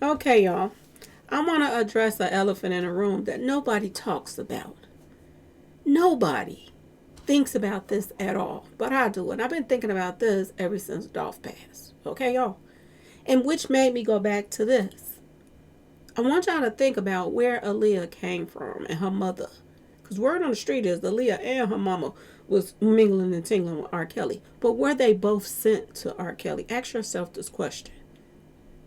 Okay, y'all. I want to address the elephant in the room that nobody talks about. Nobody thinks about this at all, but I do. And I've been thinking about this ever since Dolph passed. Okay, y'all? And which made me go back to this. I want y'all to think about where Aaliyah came from and her mother. Because word on the street is Aaliyah and her mama was mingling and tingling with R. Kelly. But were they both sent to R. Kelly? Ask yourself this question.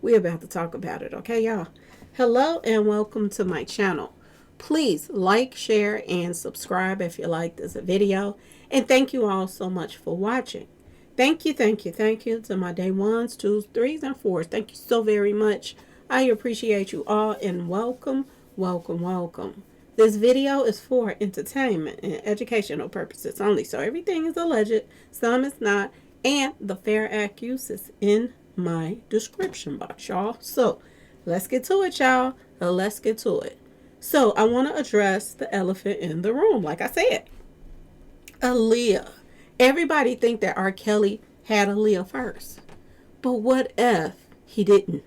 We're about to talk about it, okay, y'all? Hello and welcome to my channel. Please like, share, and subscribe if you like this video. And thank you all so much for watching. Thank you to my day ones, twos, threes, and fours. Thank you so very much. I appreciate you all and welcome. This video is for entertainment and educational purposes only. So everything is alleged, some is not, and the Fair Act use is in my description box, y'all. So let's get to it, y'all. Let's get to it. So I want to address the elephant in the room. Like I said, Aaliyah. Everybody think that R. Kelly had Aaliyah first. But what if he didn't?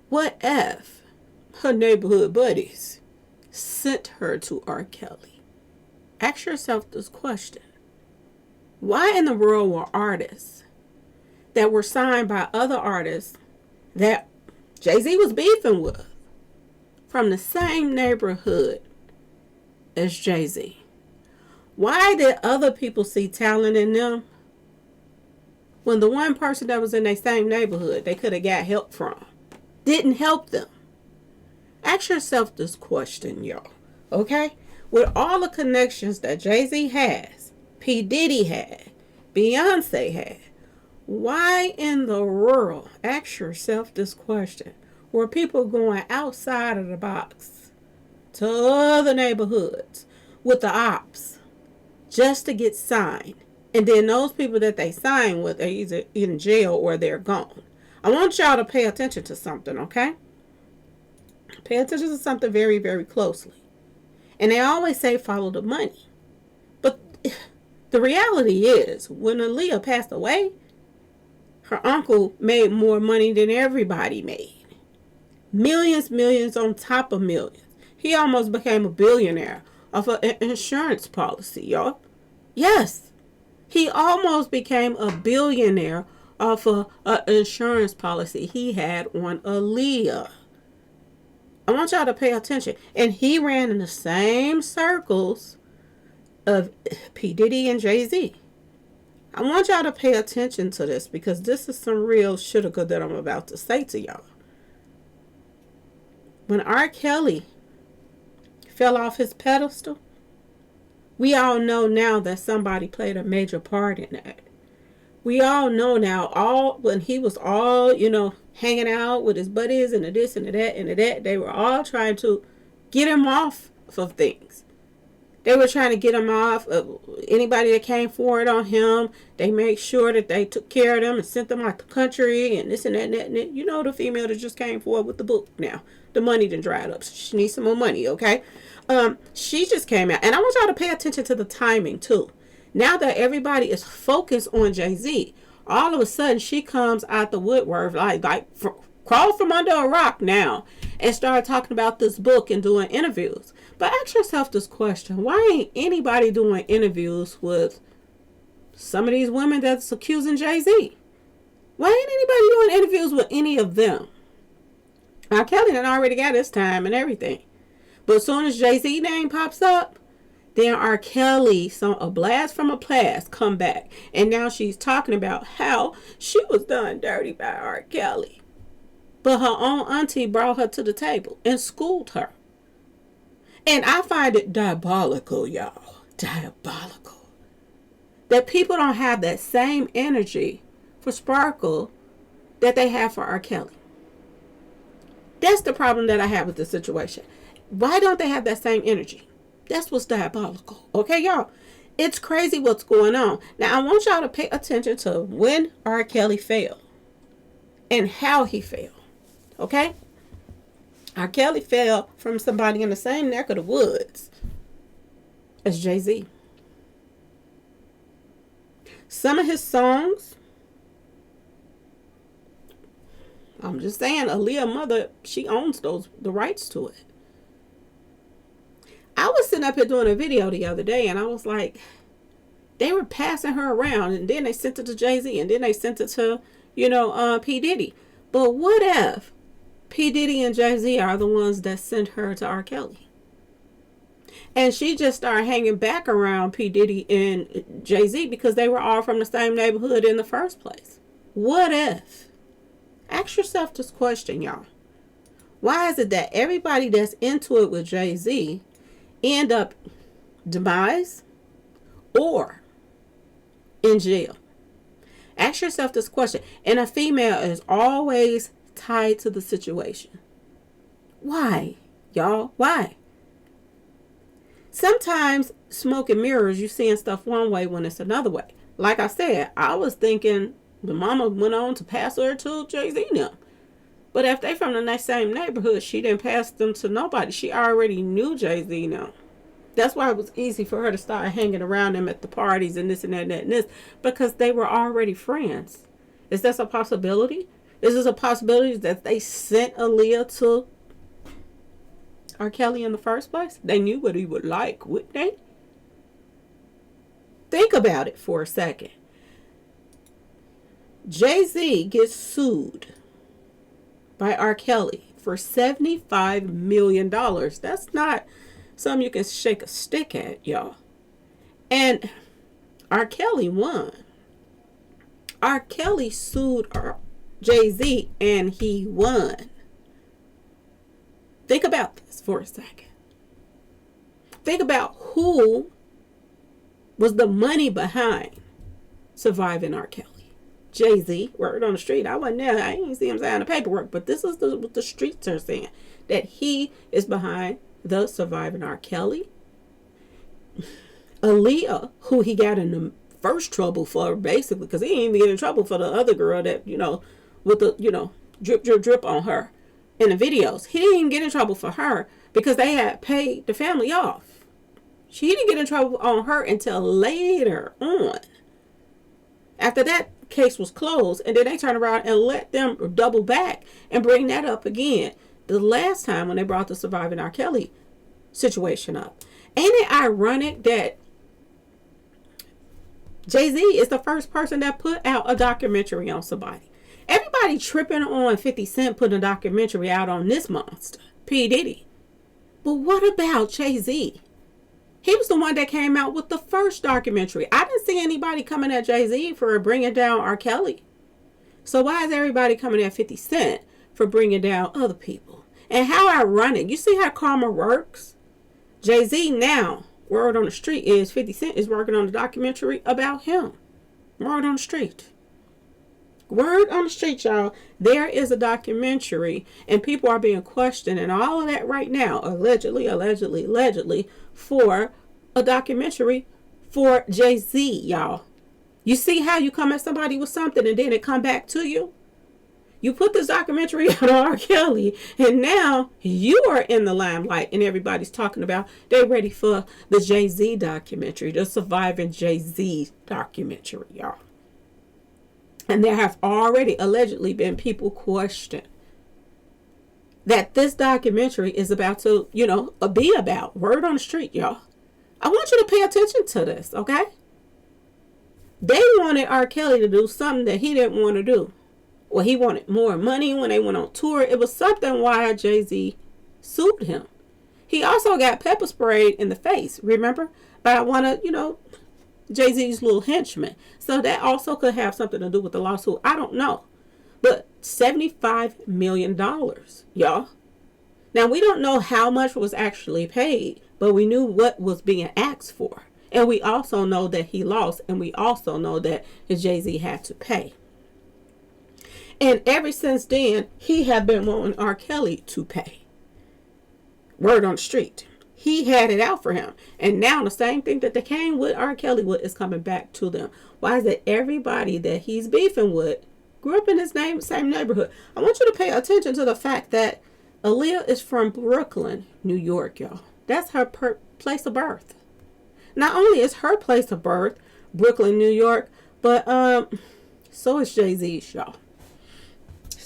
What if her neighborhood buddies sent her to R. Kelly? Ask yourself this question. Why in the world were artists that were signed by other artists that Jay-Z was beefing with from the same neighborhood as Jay-Z? Why did other people see talent in them when the one person that was in their same neighborhood they could have got help from didn't help them? Ask yourself this question, y'all. Okay? With all the connections that Jay-Z has, P. Diddy had, Beyonce had, why in the world, ask yourself this question, were people going outside of the box to other neighborhoods with the ops just to get signed? And then those people that they sign with are either in jail or they're gone. I want y'all to pay attention to something, okay? Pay attention to something very, very closely. And they always say follow the money. But the reality is, when Aaliyah passed away, her uncle made more money than everybody made. Millions on top of millions. He almost became a billionaire off of an insurance policy, y'all. Yes, he almost became a billionaire off of an insurance policy he had on Aaliyah. I want y'all to pay attention. And he ran in the same circles of P. Diddy and Jay-Z. I want y'all to pay attention to this because this is some real shoulda that I'm about to say to y'all. When R. Kelly fell off his pedestal, we all know now that somebody played a major part in that. We all know now, when he was all, hanging out with his buddies and the this and the that and the that, they were all trying to get him off of things. They were trying to get him off of anybody that came forward on him. They made sure that they took care of them and sent them out the country and this and that and that. And that. You know the female that just came forward with the book now. The money done dried up. So she needs some more money, okay? She just came out. And I want y'all to pay attention to the timing, too. Now that everybody is focused on Jay-Z, all of a sudden she comes out the woodwork, crawl from under a rock now and start talking about this book and doing interviews. But ask yourself this question. Why ain't anybody doing interviews with some of these women that's accusing Jay-Z? Why ain't anybody doing interviews with any of them? Now, Kelly done already got his time and everything. But as soon as Jay-Z name pops up, then R. Kelly, a blast from a past, come back. And now she's talking about how she was done dirty by R. Kelly. But her own auntie brought her to the table and schooled her. And I find it diabolical, y'all. Diabolical. That people don't have that same energy for Sparkle that they have for R. Kelly. That's the problem that I have with the situation. Why don't they have that same energy? That's what's diabolical. Okay, y'all? It's crazy what's going on. Now, I want y'all to pay attention to when R. Kelly fell and how he fell. Okay? R. Kelly fell from somebody in the same neck of the woods as Jay-Z. Some of his songs I'm just saying, Aaliyah mother, she owns the rights to it. I was sitting up here doing a video the other day, and I was like, they were passing her around, and then they sent it to Jay-Z, and then they sent it to, P. Diddy. But what if P. Diddy and Jay-Z are the ones that sent her to R. Kelly? And she just started hanging back around P. Diddy and Jay-Z because they were all from the same neighborhood in the first place. What if? Ask yourself this question, y'all. Why is it that everybody that's into it with Jay-Z end up demise or in jail? Ask yourself this question. And a female is always tied to the situation. Why, y'all? Why? Sometimes smoke and mirrors, you seeing stuff one way when it's another way. Like I said, I was thinking the mama went on to pass her to Jay-Z now. But if they from the same neighborhood, she didn't pass them to nobody. She already knew Jay-Z now. That's why it was easy for her to start hanging around them at the parties and this and that and that and this. Because they were already friends. Is this a possibility? Is this a possibility that they sent Aaliyah to R. Kelly in the first place? They knew what he would like, wouldn't they? Think about it for a second. Jay-Z gets sued by R. Kelly for $75 million. That's not something you can shake a stick at, y'all. And R. Kelly won. R. Kelly sued Jay-Z and he won. Think about this for a second. Think about who was the money behind surviving R. Kelly. Jay-Z, word on the street. I wasn't there. I didn't see him sign the paperwork. But this is what the streets are saying. That he is behind the surviving R. Kelly. Aaliyah, who he got in the first trouble for, basically. Because he didn't even get in trouble for the other girl that, with the, drip, drip, drip on her in the videos. He didn't even get in trouble for her because they had paid the family off. She didn't get in trouble on her until later on. After that case was closed, and then they turned around and let them double back and bring that up again the last time when they brought the surviving R. Kelly situation up. Ain't it ironic that Jay-Z is the first person that put out a documentary on somebody? Everybody tripping on 50 Cent putting a documentary out on this monster, P. Diddy. But what about Jay-Z? He was the one that came out with the first documentary. I didn't see anybody coming at Jay-Z for bringing down R. Kelly. So why is everybody coming at 50 Cent for bringing down other people? And how ironic. You see how karma works? Jay-Z now, word on the street is 50 Cent is working on a documentary about him. Word on the street. Word on the street, y'all. There is a documentary and people are being questioned and all of that right now. Allegedly. For a documentary for Jay-Z, y'all. You see how you come at somebody with something and then it come back to you? You put this documentary on R. Kelly and now you are in the limelight and everybody's talking about they're ready for the Jay-Z documentary, the surviving Jay-Z documentary, y'all. And there have already allegedly been people question that this documentary is about to, be about. Word on the street, y'all. I want you to pay attention to this, okay? They wanted R. Kelly to do something that he didn't want to do. Well, he wanted more money when they went on tour. It was something why Jay-Z sued him. He also got pepper sprayed in the face, remember? By one of, Jay-Z's little henchmen. So that also could have something to do with the lawsuit. I don't know. But $75 million, y'all. Now, we don't know how much was actually paid, but we knew what was being asked for. And we also know that he lost, and we also know that Jay-Z had to pay. And ever since then, he had been wanting R. Kelly to pay. Word on the street. He had it out for him. And now the same thing that they came with R. Kelly with is coming back to them. Why is it everybody that he's beefing with grew up in this same neighborhood? I want you to pay attention to the fact that Aaliyah is from Brooklyn, New York, y'all. That's her place of birth. Not only is her place of birth Brooklyn, New York, but so is Jay-Z's, y'all.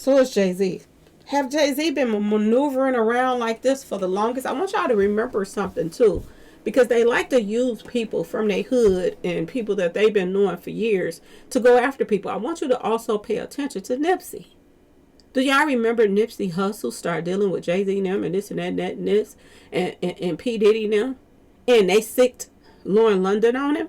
So is Jay-Z. Have Jay-Z been maneuvering around like this for the longest? I want y'all to remember something too. Because they like to use people from their hood and people that they've been knowing for years to go after people. I want you to also pay attention to Nipsey. Do y'all remember Nipsey Hussle started dealing with Jay-Z and them and this and that and that and this and P. Diddy and them? And they sicked Lauren London on him?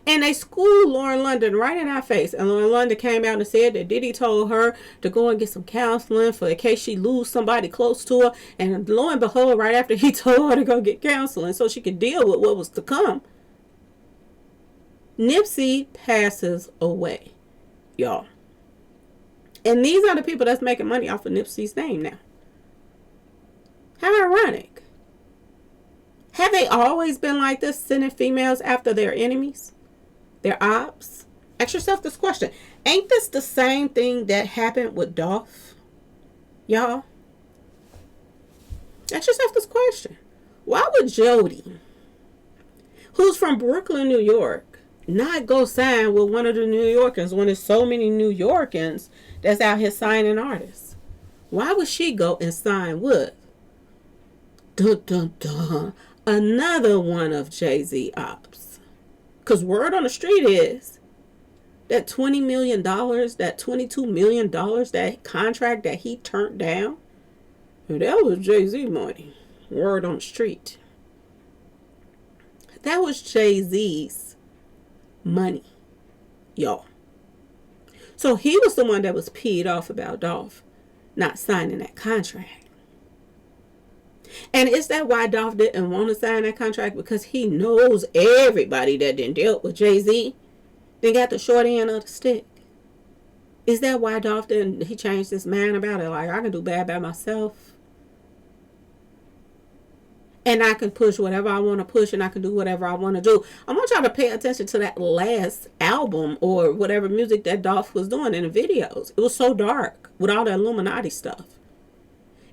And they schooled Lauren London right in our face. And Lauren London came out and said that Diddy told her to go and get some counseling for in case she lose somebody close to her. And lo and behold, right after he told her to go get counseling so she could deal with what was to come, Nipsey passes away, y'all. And these are the people that's making money off of Nipsey's name now. How ironic. Have they always been like this, sending females after their enemies? Their ops? Ask yourself this question. Ain't this the same thing that happened with Dolph? Y'all? Ask yourself this question. Why would Jody, who's from Brooklyn, New York, not go sign with one of the New Yorkers when there's so many New Yorkers that's out here signing artists? Why would she go and sign with dun, dun, dun, another one of Jay-Z ops? Because word on the street is that $20 million, that $22 million, that contract that he turned down, that was Jay-Z money. Word on the street. That was Jay-Z's money, y'all. So he was the one that was peed off about Dolph not signing that contract. And is that why Dolph didn't want to sign that contract? Because he knows everybody that didn't deal with Jay-Z, they got the short end of the stick. Is that why Dolph didn't, he changed his mind about it? Like, I can do bad by myself. And I can push whatever I want to push, and I can do whatever I want to do. I want y'all to pay attention to that last album or whatever music that Dolph was doing in the videos. It was so dark with all the Illuminati stuff.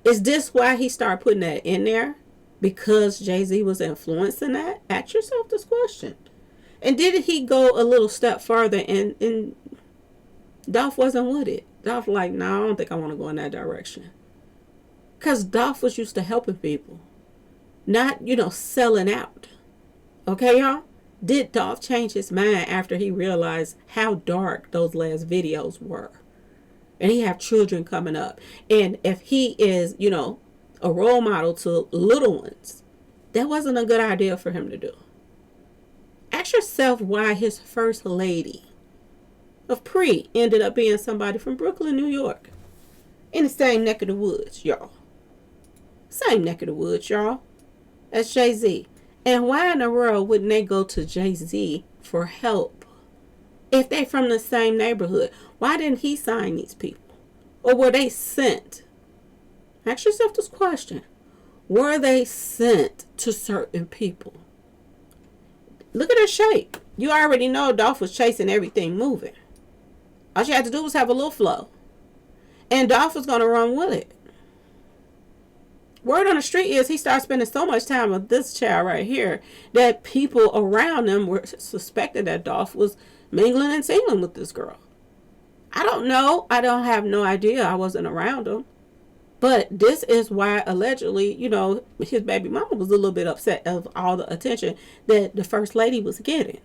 Is this why he started putting that in there? Because Jay-Z was influencing that? Ask yourself this question. And did he go a little step further and Dolph wasn't with it? Dolph like, no, I don't think I want to go in that direction. Because Dolph was used to helping people. Not, selling out. Okay, y'all? Did Dolph change his mind after he realized how dark those last videos were? And he have children coming up. And if he is, a role model to little ones, that wasn't a good idea for him to do. Ask yourself why his first lady of Pre ended up being somebody from Brooklyn, New York. In the same neck of the woods, y'all. Same neck of the woods, y'all. That's Jay-Z. And why in the world wouldn't they go to Jay-Z for help? If they from the same neighborhood, why didn't he sign these people? Or were they sent? Ask yourself this question. Were they sent to certain people? Look at her shape. You already know Dolph was chasing everything moving. All she had to do was have a little flow. And Dolph was going to run with it. Word on the street is he started spending so much time with this child right here that people around him were suspecting that Dolph was mingling and singling with this girl. I don't know. I don't have no idea. I wasn't around him. But this is why allegedly, his baby mama was a little bit upset of all the attention that the first lady was getting.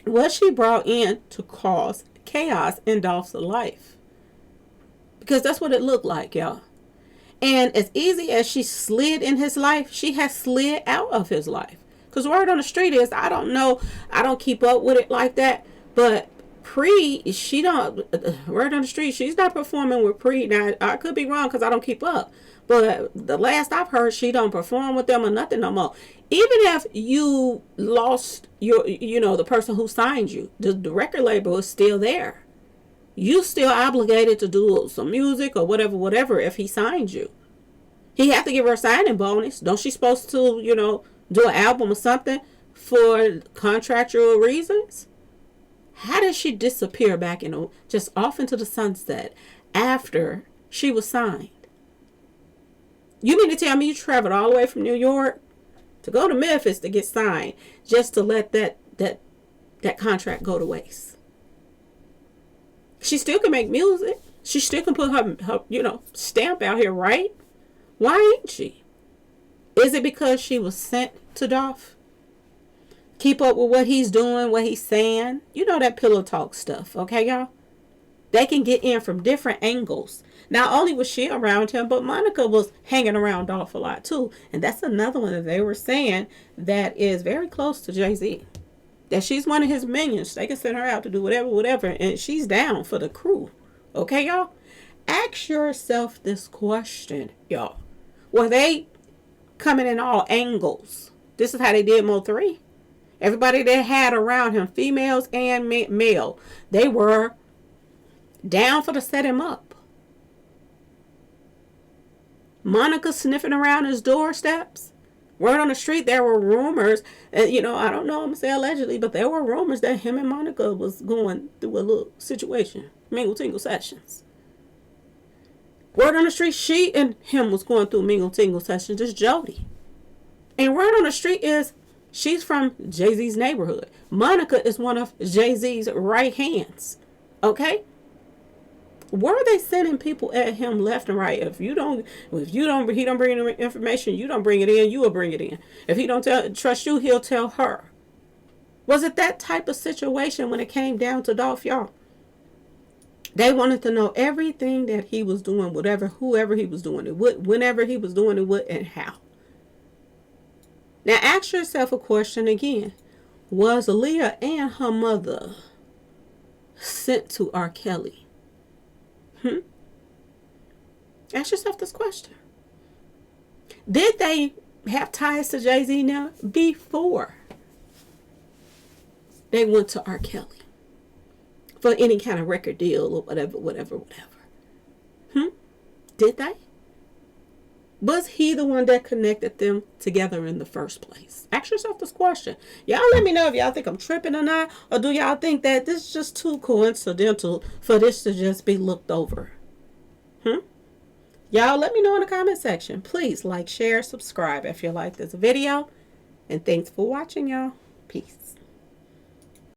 Was she brought in to cause chaos in Dolph's life? Because that's what it looked like, y'all. And as easy as she slid in his life, she has slid out of his life. Because word on the street is, I don't know, I don't keep up with it like that, but Pre, she don't, word on the street, she's not performing with Pre. Now, I could be wrong because I don't keep up, but the last I've heard, she don't perform with them or nothing no more. Even if you lost your, the person who signed you, the record label is still there. You still obligated to do some music or whatever if he signed you. He have to give her a signing bonus. Don't she supposed to, do an album or something for contractual reasons? How did she disappear back just off into the sunset after she was signed? You mean to tell me you traveled all the way from New York to go to Memphis to get signed just to let that contract go to waste? She still can make music. She still can put her stamp out here, right? Why ain't she? Is it because she was sent to Dolph? Keep up with what he's doing, what he's saying. You know that pillow talk stuff, okay, y'all? They can get in from different angles. Not only was she around him, but Monica was hanging around Dolph a lot too. And that's another one that they were saying that is very close to Jay-Z. That she's one of his minions. They can send her out to do whatever. And she's down for the crew. Okay, y'all? Ask yourself this question, y'all. Were they coming in all angles? This is how they did Mo 3. Everybody they had around him, females and male, they were down for to set him up. Monica sniffing around his doorsteps. Word on the street, there were rumors, I don't know, I'm going to say allegedly, but there were rumors that him and Monica was going through a little situation. Mingle-tingle sessions. Word on the street, she and him was going through mingle-tingle sessions. Just Jody. And word on the street is she's from Jay-Z's neighborhood. Monica is one of Jay-Z's right hands. Okay? Were they sending people at him left and right? If he don't bring the information, you don't bring it in, you will bring it in. If he don't trust you, he'll tell her. Was it that type of situation when it came down to Dolph, y'all? They wanted to know everything that he was doing, whoever he was doing it, whenever he was doing it, what and how. Now ask yourself a question again. Was Aaliyah and her mother sent to R. Kelly? Ask yourself this question. Did they have ties to Jay-Z now before they went to R. Kelly for any kind of record deal or whatever? Did they? Was he the one that connected them together in the first place? Ask yourself this question. Y'all let me know if y'all think I'm tripping or not, or do y'all think that this is just too coincidental for this to just be looked over? Y'all let me know in the comment section. Please like, share, subscribe if you like this video. And thanks for watching, y'all. Peace.